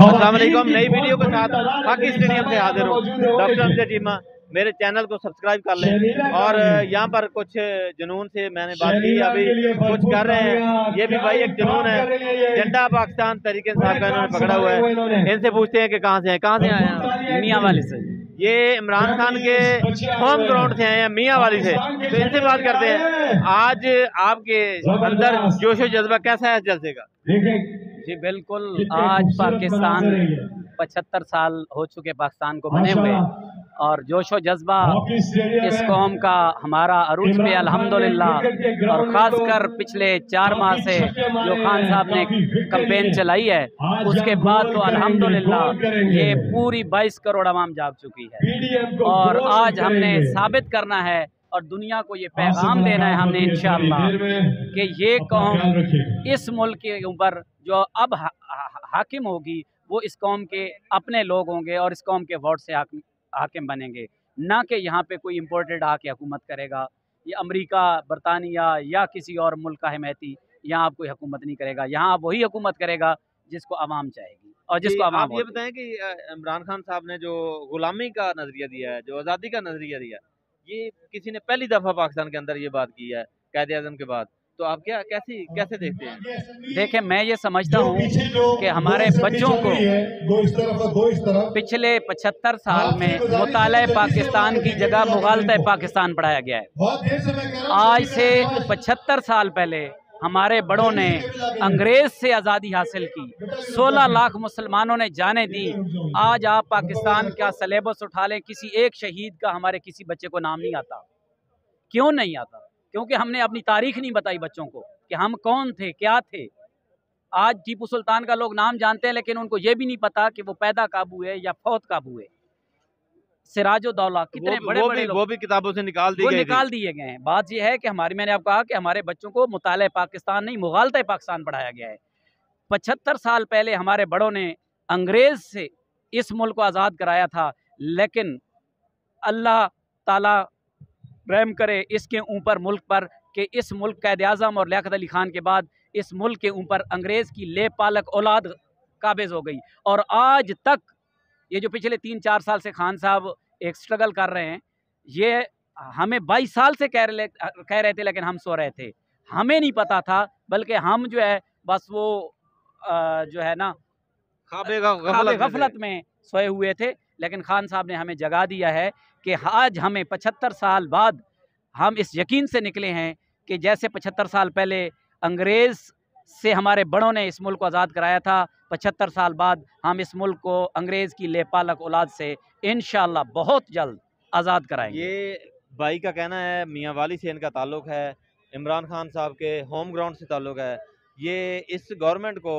अस्सलाम वालेकुम। नई वीडियो के साथ हॉकी स्टेडियम से हाजिर हूँ। डॉक्टर अमजद चीमा, मेरे चैनल को सब्सक्राइब कर लें। और यहाँ पर कुछ जुनून से मैंने बात की, अभी कुछ कर रहे हैं। ये भी भाई एक जुनून है, झंडा पाकिस्तान तहरीक इंसाफ का इन्होंने पकड़ा हुआ है। इनसे पूछते हैं कि कहाँ से हैं, कहाँ से आए हैं? मियाँ वाली से। ये इमरान खान के होम ग्राउंड से आए हैं, मियाँ वाली से। तो इनसे बात करते हैं, आज आपके अंदर जोशो जज्बा कैसा है जलसे का? जी बिल्कुल, आज पाकिस्तान 75 साल हो चुके पाकिस्तान को बने हुए, और जोशो जज्बा इस कौम का हमारा अरूज पे अल्हम्दुलिल्लाह। और ख़ासकर पिछले 4 माह से जो खान साहब ने कैंपेन चलाई है, उसके बाद तो अल्हम्दुलिल्लाह ये पूरी 22 करोड़ आवाम जाग चुकी है। और आज हमने साबित करना है और दुनिया को ये पैगाम देना है हमने इंशाअल्लाह कि ये कौम इस मुल्क के ऊपर जो अब हाकिम होगी वो इस कौम के अपने लोग होंगे और इस कौम के वोट से हाकिम बनेंगे, ना कि यहाँ पे कोई इम्पोर्टेड आके हुकूमत करेगा। ये अमेरिका, बरतानिया या किसी और मुल्क का हिमायती यहाँ आप कोई हुकूमत नहीं करेगा। यहाँ वही हुकूमत करेगा जिसको आवाम चाहेगी और जिसको आवाम। आप ये बताएं कि इमरान खान साहब ने जो गुलामी का नजरिया दिया है, जो आज़ादी का नजरिया दिया है, ये किसी ने पहली दफा पाकिस्तान के अंदर ये बात की है कायद आज़म के बाद। तो आप कैसे देखते हैं? देखें, मैं ये समझता हूँ कि हमारे बच्चों को पिछले 75 साल में मुताले पाकिस्तान की जगह मुगालते पाकिस्तान पढ़ाया गया है। आज से 75 साल पहले हमारे बड़ों ने अंग्रेज से आज़ादी हासिल की, 16 लाख मुसलमानों ने जाने दी। आज आप पाकिस्तान का सिलेबस उठा लें, किसी एक शहीद का हमारे किसी बच्चे को नाम नहीं आता। क्यों नहीं आता? क्योंकि हमने अपनी तारीख नहीं बताई बच्चों को कि हम कौन थे, क्या थे। आज टीपू सुल्तान का लोग नाम जानते हैं, लेकिन उनको ये भी नहीं पता कि वो पैदा कब हुए या फौत कब हुए। सिराजुद्दौला, कितने बड़े बड़े लोग, वो भी किताबों से निकाल दिए गए हैं। बात यह है कि मैंने आपको कहा कि हमारे बच्चों को मुताले पाकिस्तान नहीं, मुगालते पाकिस्तान पढ़ाया गया है। 75 साल पहले हमारे बड़ों ने अंग्रेज से इस मुल्क को आज़ाद कराया था, लेकिन अल्लाह ताला रहम करे इसके ऊपर मुल्क पर कि इस मुल्क कायद आज़म और लियाकत अली खान के बाद इस मुल्क के ऊपर अंग्रेज़ की ले पालक औलाद काबिज हो गई। और आज तक ये जो पिछले 3-4 साल से खान साहब एक स्ट्रगल कर रहे हैं, ये हमें 22 साल से कह रहे थे, लेकिन हम सो रहे थे, हमें नहीं पता था। बल्कि हम जो है बस वो जो है ना गफलत में सोए हुए थे। लेकिन खान साहब ने हमें जगा दिया है कि आज हमें 75 साल बाद हम इस यकीन से निकले हैं कि जैसे 75 साल पहले अंग्रेज़ से हमारे बड़ों ने इस मुल्क को आज़ाद कराया था, 75 साल बाद हम इस मुल्क को अंग्रेज़ की लेपालक औलाद से इंशाअल्लाह बहुत जल्द आज़ाद कराएंगे। ये भाई का कहना है, मियाँ वाली से इनका ताल्लुक़ है, इमरान खान साहब के होम ग्राउंड से ताल्लुक़ है। ये इस गवर्नमेंट को,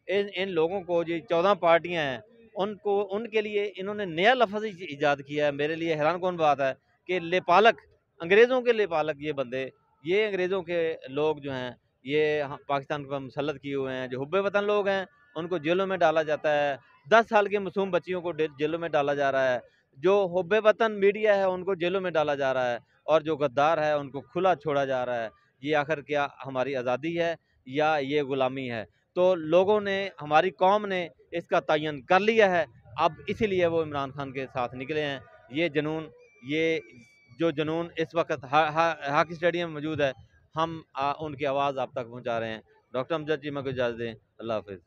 इन लोगों को, जो 14 पार्टियाँ हैं, उनको, उनके लिए इन्होंने नया लफ्ज़ ईजाद किया है। मेरे लिए हैरान कौन बात है कि लेपालक, अंग्रेज़ों के लेपालक ये बंदे, ये अंग्रेज़ों के लोग जो हैं, ये पाकिस्तान पर मुसल्लत किए हुए हैं। जो हुब्बे वतन लोग हैं उनको जेलों में डाला जाता है, 10 साल के मासूम बच्चियों को जेलों में डाला जा रहा है। जो हुब्बे वतन मीडिया है उनको जेलों में डाला जा रहा है, और जो गद्दार है उनको खुला छोड़ा जा रहा है। ये आखिर क्या हमारी आज़ादी है या ये ग़ुलामी है? तो लोगों ने, हमारी कौम ने इसका तयन कर लिया है। अब इसीलिए वो इमरान खान के साथ निकले हैं। ये जुनून, ये जो जुनून इस वक्त हॉकी स्टेडियम में मौजूद है, हम उनकी आवाज़ आप तक पहुँचा रहे हैं। डॉक्टर अमजद चीमा को इजाज़त दें। अल्लाह हाफ़िज़।